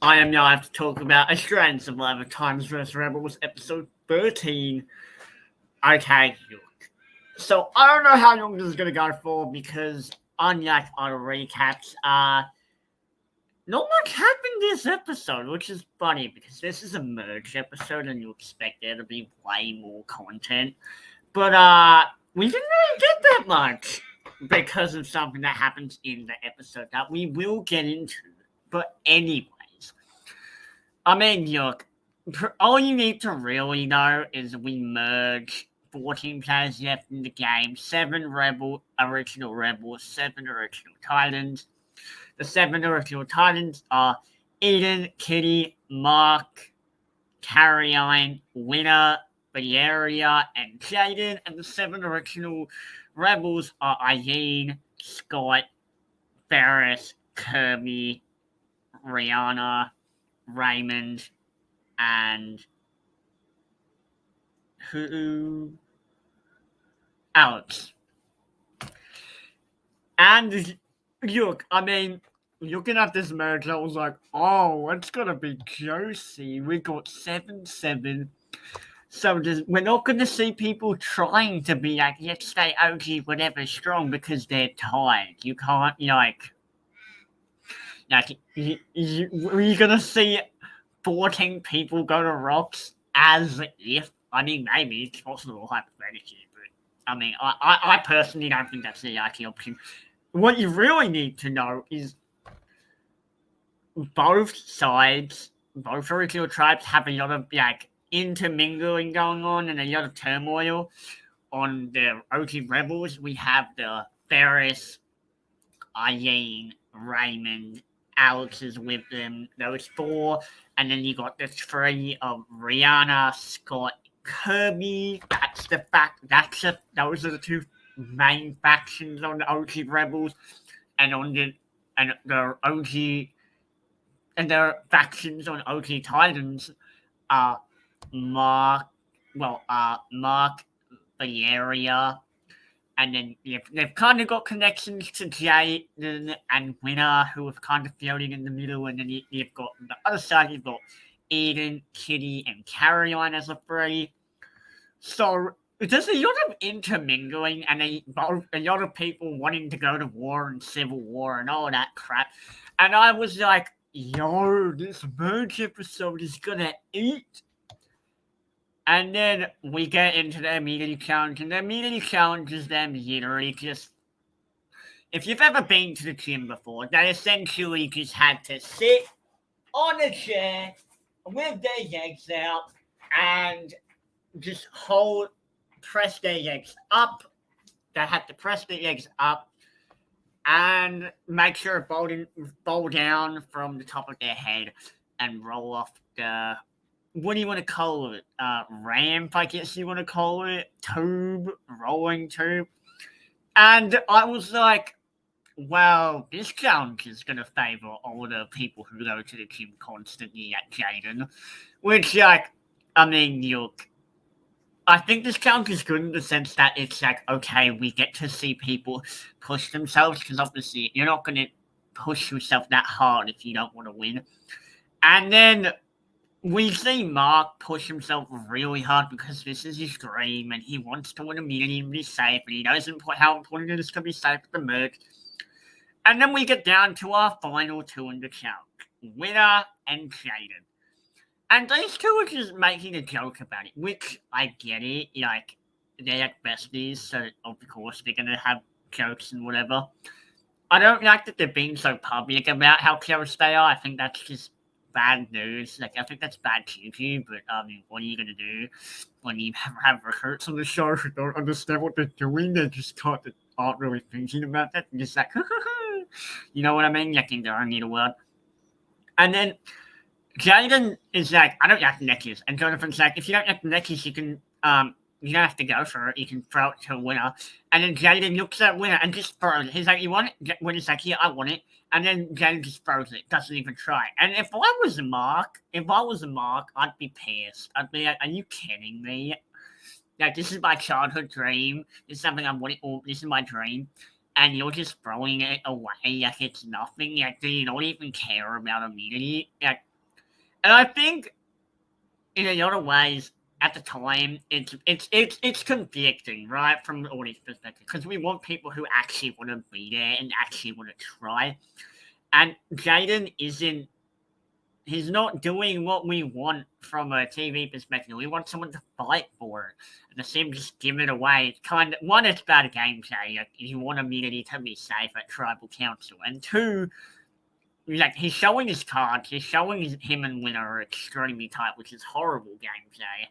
I am now have to talk about Australian Survivor Times vs. Rebels, episode 13. Okay, so I don't know how long this is going to go for because, unlike other recaps, not much happened this episode, which is funny because this is a merge episode and you expect there to be way more content. But, we didn't really get that much because of something that happens in the episode that we will get into. But, anyways, I mean, look, all you need to really know is we merge 14 players left in the game, 7 original Rebels, 7 original Titans. The 7 original Titans are Eden, Kitty, Mark, Carrion, Winner, Valeria, and Jaden. And the 7 original Rebels are Eileen, Scott, Ferris, Kirby, Rihanna, Raymond, and who else? And look, I mean, looking at this merge, I was like, oh, it's gonna be juicy. We got 7-7. So we're not going to see people trying to be like, let's stay OG whatever strong because they're tired. You can't, you're going to see 14 people go to rocks as if, I mean, maybe it's possible hypothetically, but I mean, I personally don't think that's the likely option. What you really need to know is both sides, both original tribes have a lot of, intermingling going on and a lot of turmoil. On the OG Rebels, we have the Ferris, Eileen, Raymond, Alex is with them, those 4, and then you got the 3 of Rihanna, Scott, Kirby. Those are the 2 main factions on the OG Rebels, and on the OG and their factions on OG Titans are Mark, Valeria, and then they've kind of got connections to Jaden and Winner, who are kind of floating in the middle, and then you've got on the other side, you've got Eden, Kitty, and Carrion as a 3. So there's a lot of intermingling and a lot of people wanting to go to war and civil war and all that crap. And I was like, yo, this merge episode is gonna eat. And then we get into the immunity challenge, and the immunity challenge is them literally just. If you've ever been to the gym before, they essentially just had to sit on a chair with their legs out and just press their legs up. They had to press their legs up and make sure it bowl down from the top of their head and roll off the, what do you want to call it? Ramp, I guess you want to call it. Tube, rolling tube. And I was like, well, this challenge is going to favor all the people who go to the gym constantly at Jaden. Which, look, I think this challenge is good in the sense that it's like, okay, we get to see people push themselves, because obviously you're not going to push yourself that hard if you don't want to win. And then we see Mark push himself really hard because this is his dream and he wants to win immunity and be safe, and he knows how important it is to be safe at the merge. And then we get down to our final 2 in the challenge, Winner and Jaden. And these 2 are just making a joke about it, which I get it. Like, they're like besties, so of course they're going to have jokes and whatever. I don't like that they're being so public about how close they are. I think that's just bad news. Like, I think that's bad TV, but I mean, what are you going to do when you have recruits on the show who don't understand what they're doing? They just aren't really thinking about that. They're just like, you know what I mean? Like in their own little world. And then Jaden is like, I don't like necklace. And Jonathan's like, if you don't like the necklace, you can, you don't have to go for it. You can throw it to Winner. And then Jaden looks at Winner and just throws it. He's like, you want it? Winner's like, yeah, I want it. And then Jaden just throws it. Doesn't even try. And if I was Mark, I'd be pissed. I'd be like, are you kidding me? Like, this is my childhood dream. This is something I wanted. This is my dream. And you're just throwing it away like it's nothing. Like, do you not even care about immunity? Like, And I think in a lot of ways, at the time, it's conflicting, right, from the audience perspective, because we want people who actually want to be there and actually want to try. And Jaden isn't. He's not doing what we want from a TV perspective. We want someone to fight for it. And to see him just give it away, it's kind of, one, it's bad gameplay. Like, you want immunity to be safe at Tribal Council. And two, like, he's showing his cards. He's showing him and Winner are extremely tight, which is horrible gameplay.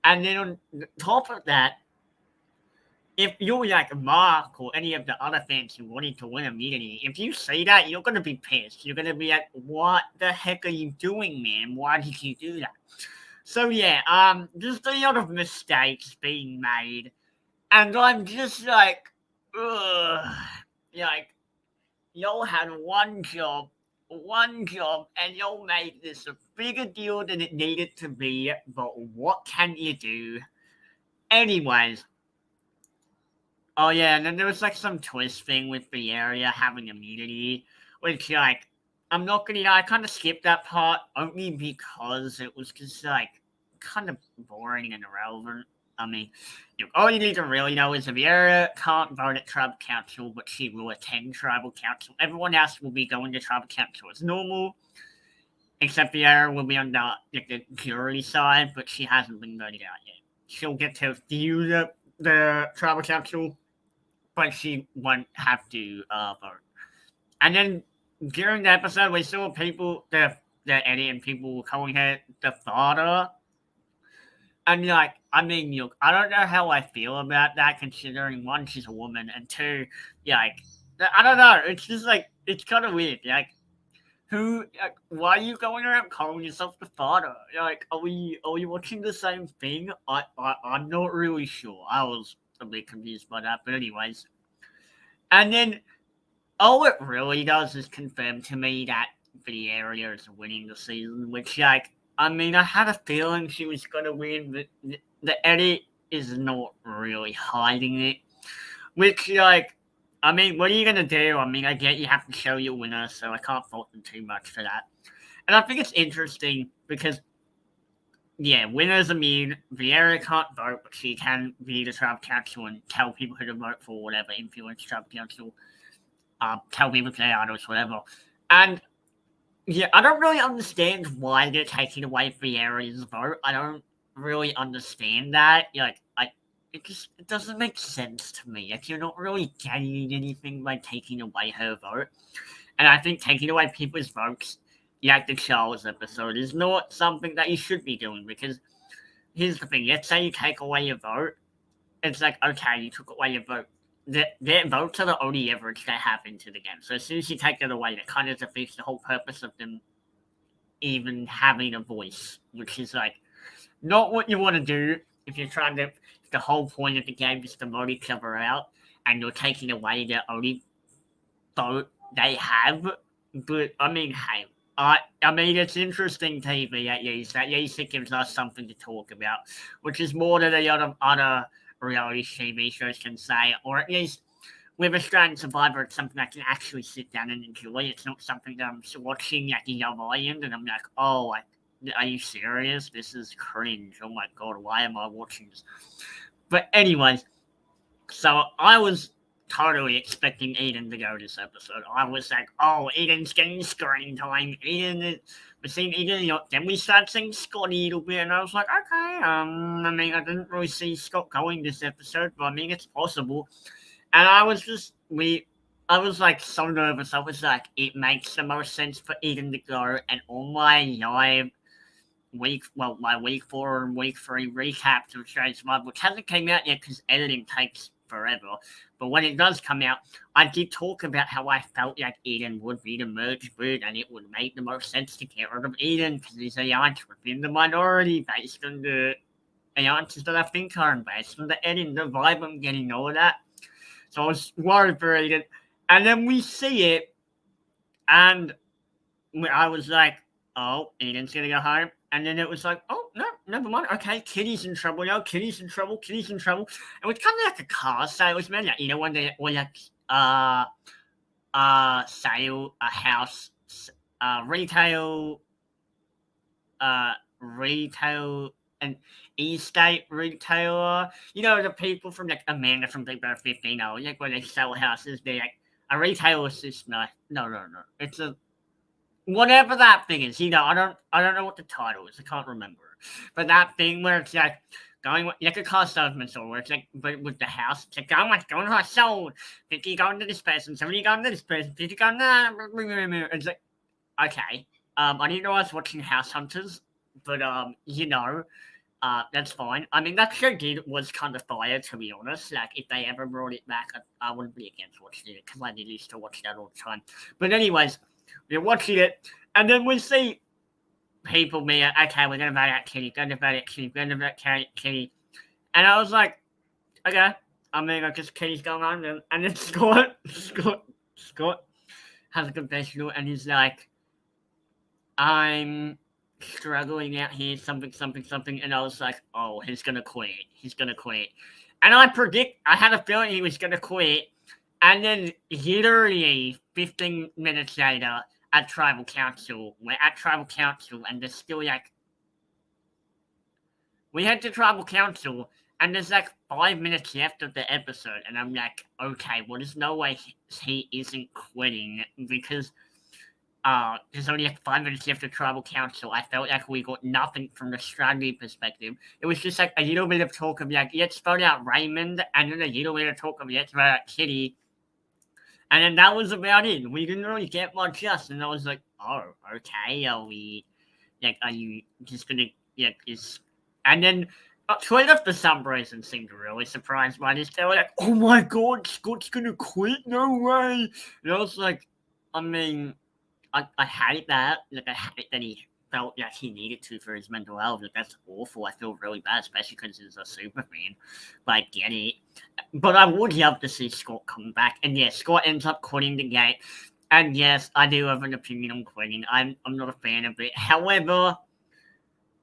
And then on top of that, if you're like Mark or any of the other fans who wanted to win immunity, if you see that, you're going to be pissed. You're going to be like, what the heck are you doing, man? Why did you do that? So yeah, just a lot of mistakes being made. And I'm just like, ugh. Like, y'all had one job, and y'all made this a bigger deal than it needed to be, but what can you do? Anyways. Oh yeah, and then there was like some twist thing with the area having immunity, which like, I'm not gonna lie, I kind of skipped that part only because it was just like kind of boring and irrelevant. I mean, all you need to really know is Viera can't vote at Tribal Council, but she will attend Tribal Council. Everyone else will be going to Tribal Council as normal, except Viera will be on the jury side, but she hasn't been voted out yet. She'll get to view the Tribal Council, but she won't have to vote. And then during the episode, we saw people, the Eddie and people were calling her the father. And like, I mean, look, I don't know how I feel about that, considering one, she's a woman, and two, like, I don't know. It's just like, it's kind of weird. Like, why are you going around calling yourself the father? Like, are we watching the same thing? I'm not really sure. I was a bit confused by that, but anyways. And then all it really does is confirm to me that the area is winning the season, which, like, I mean, I had a feeling she was going to win, but the edit is not really hiding it. Which, like, I mean, what are you going to do? I mean, I get you have to show your winner, so I can't fault them too much for that. And I think it's interesting because, yeah, winner's immune. Vieira can't vote, but she can be the Tribal Council and tell people who to vote for, whatever, influence Tribal Council, tell people play idols, whatever. And yeah, I don't really understand why they're taking away Vieira's vote. I don't really understand that. Like, it doesn't make sense to me. Like, you're not really gaining anything by taking away her vote. And I think taking away people's votes, like the Charles episode, is not something that you should be doing, because here's the thing. Let's say you take away your vote. It's like, okay, you took away your vote. Their votes are the only average they have into the game. So as soon as you take that away, that kind of defeats the whole purpose of them even having a voice, which is like not what you want to do if you're trying to. The whole point of the game is to vote each other out, and you're taking away the only vote they have. But I mean, hey, I mean, it's interesting TV at least. At least it gives us something to talk about, which is more than a lot of other reality TV shows can say, or at least with Australian Survivor, it's something I can actually sit down and enjoy. It's not something that I'm watching like the Love Island and I'm like, oh, like, are you serious? This is cringe. Oh my god, why am I watching this? But anyways, so I was totally expecting Eden to go this episode. I was like, oh, Eden's getting screen time. We're seeing Eden. Then we start seeing Scott a little bit, and I was like, okay. I mean, I didn't really see Scott going this episode, but I mean, it's possible. And I was like so nervous. I was like, it makes the most sense for Eden to go. And on my live my week 4 and week 3 recaps of Australian Survivor, which hasn't came out yet because editing takes forever. But when it does come out, I did talk about how I felt like Eden would be the merge boot, and it would make the most sense to get rid of Eden because he's a alliance within the minority based on the alliances that I think are, and based on the editing, the vibe I'm getting, all of that. So I was worried for Eden. And then we see it, and I was like, oh, Eden's going to go home. And then it was like, oh, no, never mind. Okay, Kitty's in trouble now. Kitty's in trouble. And it was kind of like a car salesman. Like, when they were like, sale, a house, retail retail, an estate retailer. You know, the people from like Amanda from Big Brother 15, like when they sell houses, they like a retailer assistant. No. It's a whatever that thing is. I don't know what the title is. I can't remember. But that thing where it's like going like a car salesman store where it's like but with the house, it's like how much going to sold, 50 going to this person, 70 going to this person, 50 going to that. It's like okay. I didn't know I was watching House Hunters, but that's fine. I mean, that show was kind of fire, to be honest. Like, if they ever brought it back, I wouldn't be against watching it because I did used to watch that all the time. But anyways, we're watching it, and then we see people being like, okay, we're gonna vote out Kitty, we're gonna vote out Kitty, and I was like, okay. I mean, I guess Kitty's going on, and then Scott has a confessional, and he's like, I'm struggling out here, something, and I was like, oh, he's gonna quit. And I had a feeling he was gonna quit, and then literally 15 minutes later, we're at Tribal Council, and there's still like, we head to Tribal Council, and there's like 5 minutes left of the episode, and I'm like, okay, well, there's no way he isn't quitting, because there's only like 5 minutes left of Tribal Council. I felt like we got nothing from the strategy perspective. It was just like a little bit of talk of like, let's vote out Raymond, and then a little bit of talk of let's vote out Kitty. And then that was about it. We didn't really get much else. And I was like, oh, okay. Are you just gonna, and then Twitter for some reason seemed really surprised by this. They were like, oh my God, Scott's gonna quit? No way. And I was like, I mean, I hate that. Like, I hate that he felt like he needed to for his mental health. Like, that's awful. I feel really bad, especially because he's a super fan. But I get it. But I would love to see Scott come back. And yes, Scott ends up quitting the game. And yes, I do have an opinion on quitting. I'm not a fan of it. However,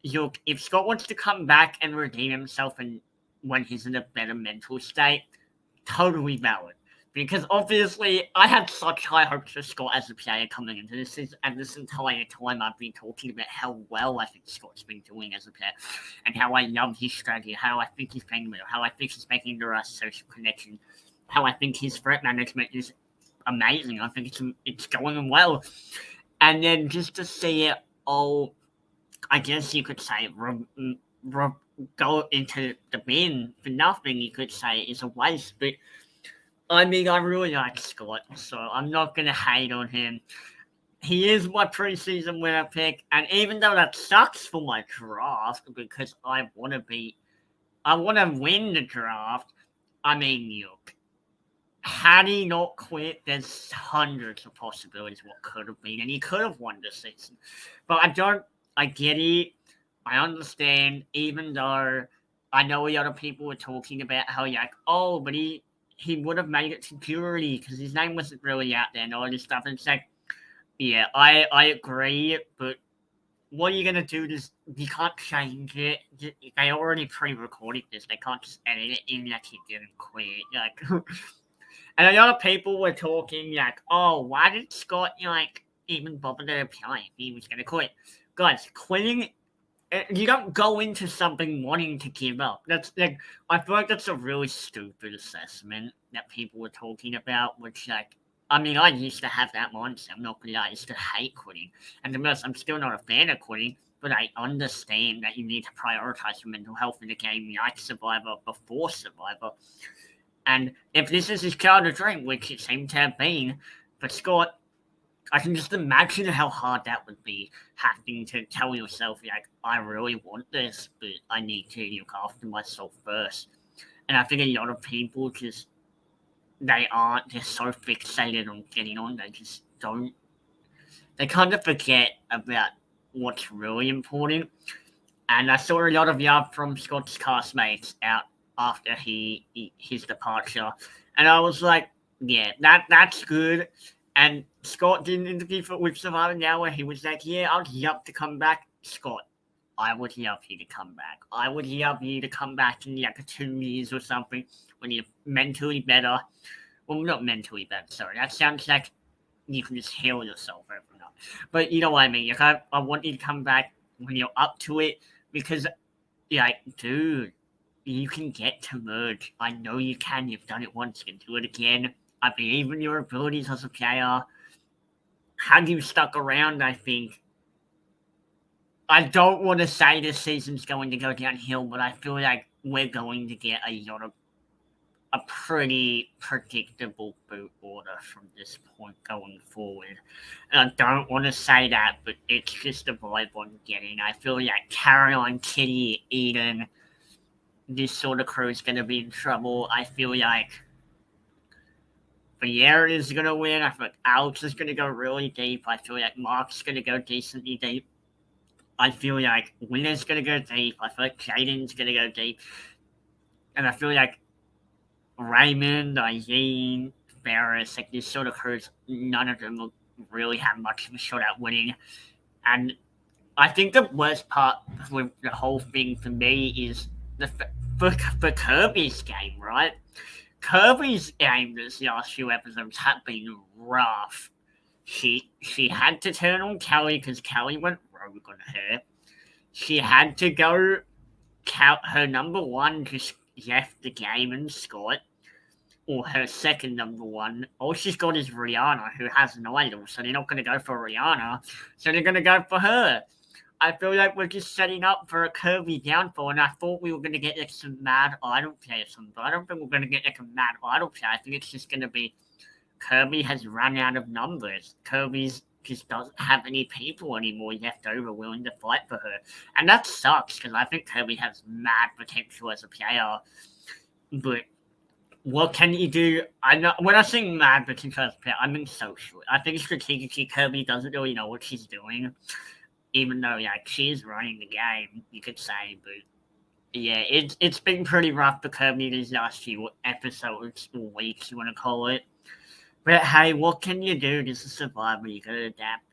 look, if Scott wants to come back and redeem himself and when he's in a better mental state, totally valid. Because obviously, I had such high hopes for Scott as a player coming into this, and this entire time I've been talking about how well I think Scott's been doing as a player, and how I love his strategy, how I think he's playing well, how I think he's making the right social connection, how I think his threat management is amazing. I think it's going well. And then just to see it all, I guess you could say, go into the bin for nothing, you could say, is a waste, but I mean, I really like Scott, so I'm not going to hate on him. He is my preseason winner pick, and even though that sucks for my draft, because I want to win the draft, I mean, look, had he not quit, there's hundreds of possibilities what could have been, and he could have won this season. But I get it, I understand, even though I know a lot of people were talking about how, like, oh, but he would have made it to jury because his name wasn't really out there and all this stuff. And it's like, yeah, I agree, but what are you going to do? You can't change it. They already pre-recorded this. They can't just edit it in like he didn't quit. Like, and a lot of people were talking like, oh, why did Scott, even bother to apply if he was going to quit? Guys, quitting, you don't go into something wanting to give up. That's like, I feel like that's a really stupid assessment that people were talking about, which, like, I mean, I used to have that mindset. I'm not going to lie, I used to hate quitting. And to be honest, I'm still not a fan of quitting, but I understand that you need to prioritize your mental health in a game like Survivor before Survivor. And if this is his childhood dream, which it seemed to have been, for Scott, I can just imagine how hard that would be, having to tell yourself, like, I really want this, but I need to look after myself first. And I think a lot of people just, they're so fixated on getting on, they just don't, they kind of forget about what's really important. And I saw a lot of love from Scott's castmates out after his departure. And I was like, yeah, that's good. And Scott did an interview with Survivor Now where he was like, yeah, I would love to come back. Scott, I would love you to come back. I would love you to come back in like 2 years or something when you're mentally better. Well, not mentally better, sorry. That sounds like you can just heal yourself overnight. But you know what I mean. Like, I want you to come back. when you're up to it, because like, dude, you can get to merge. I know you can. You've done it once. You can do it again. I believe in your abilities as a player. Had you stuck around, I think. I don't want to say this season's going to go downhill, but I feel like we're going to get a pretty predictable boot order from this point going forward. And I don't want to say that, but it's just the vibe I'm getting. I feel like Caroline, Kitty, Eden, this sort of crew is going to be in trouble. I feel like Vieira is going to win. I feel like Alex is going to go really deep. I feel like Mark's going to go decently deep. I feel like Winner's going to go deep. I feel like Jaden's going to go deep. And I feel like Raymond, Irene, Ferris, like this sort of crews, none of them will really have much of a shot at winning. And I think the worst part with the whole thing for me is for Kirby's game, right? Kirby's game this last few episodes have been rough. She had to turn on Kelly because Kelly went rogue on her. She had to go count her number one just left the game and Scott, or her second number one. All she's got is Rihanna, who has an idol, so they're not going to go for Rihanna, so they're going to go for her. I feel like we're just setting up for a Kirby downfall, and I thought we were going to get like some mad idol play or something, but I don't think we're going to get like a mad idol play. I think it's just going to be Kirby has run out of numbers. Kirby's just doesn't have any people anymore left over willing to fight for her. And that sucks because I think Kirby has mad potential as a player. But what can you do? When I say mad potential as a player, I mean social. I think strategically Kirby doesn't really know what she's doing. Even though like she's running the game, you could say, but yeah, it's been pretty rough for Kirby these last few episodes or weeks, you want to call it. But hey, what can you do? This is Survivor. You gotta adapt.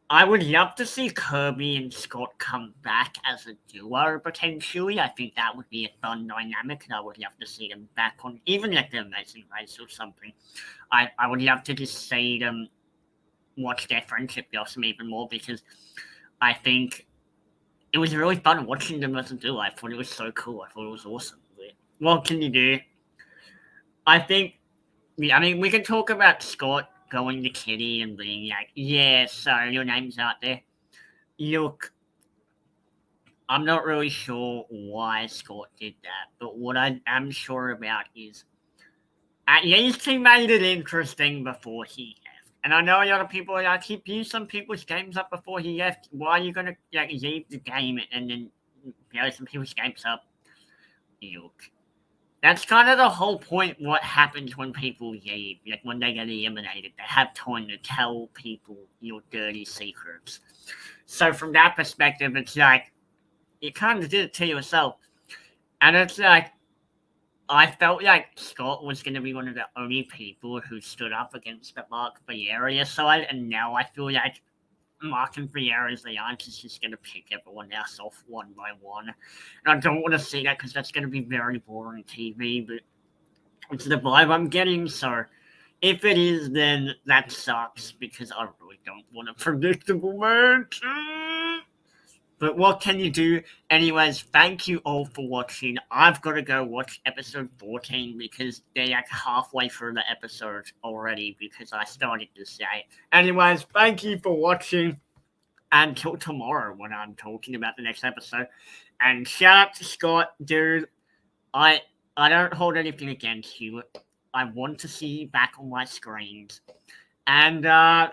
I would love to see Kirby and Scott come back as a duo, potentially. I think that would be a fun dynamic, and I would love to see them back on, even like the Amazing Race or something. I would love to just see them watch their friendship blossom even more, because I think it was really fun watching them as a duo. I thought it was so cool. I thought it was awesome. But what can you do? I think we can talk about Scott going to Kitty and being like, yeah, so your name's out there. Look, I'm not really sure why Scott did that, but what I am sure about is at least he made it interesting before he left. And I know a lot of people are like, he blew some people's games up before he left. Why are you going to like leave the game and then blow some people's games up? Look. That's kind of the whole point. What happens when people leave, like when they get eliminated, they have time to tell people your dirty secrets. So from that perspective, it's like you kind of did it to yourself, and it's like I felt like Scott was going to be one of the only people who stood up against the Mark Vieira side, and now I feel like Mark and Vieira's alliance is just going to pick everyone else off one by one. And I don't want to see that because that's going to be very boring TV, but it's the vibe I'm getting. So if it is, then that sucks because I really don't want a predictable match. But what can you do? Anyways, thank you all for watching. I've got to go watch episode 14 because they're like halfway through the episode already because I started to say. Anyways, thank you for watching. Until tomorrow when I'm talking about the next episode. And shout out to Scott, dude. I don't hold anything against you. I want to see you back on my screens. And yeah.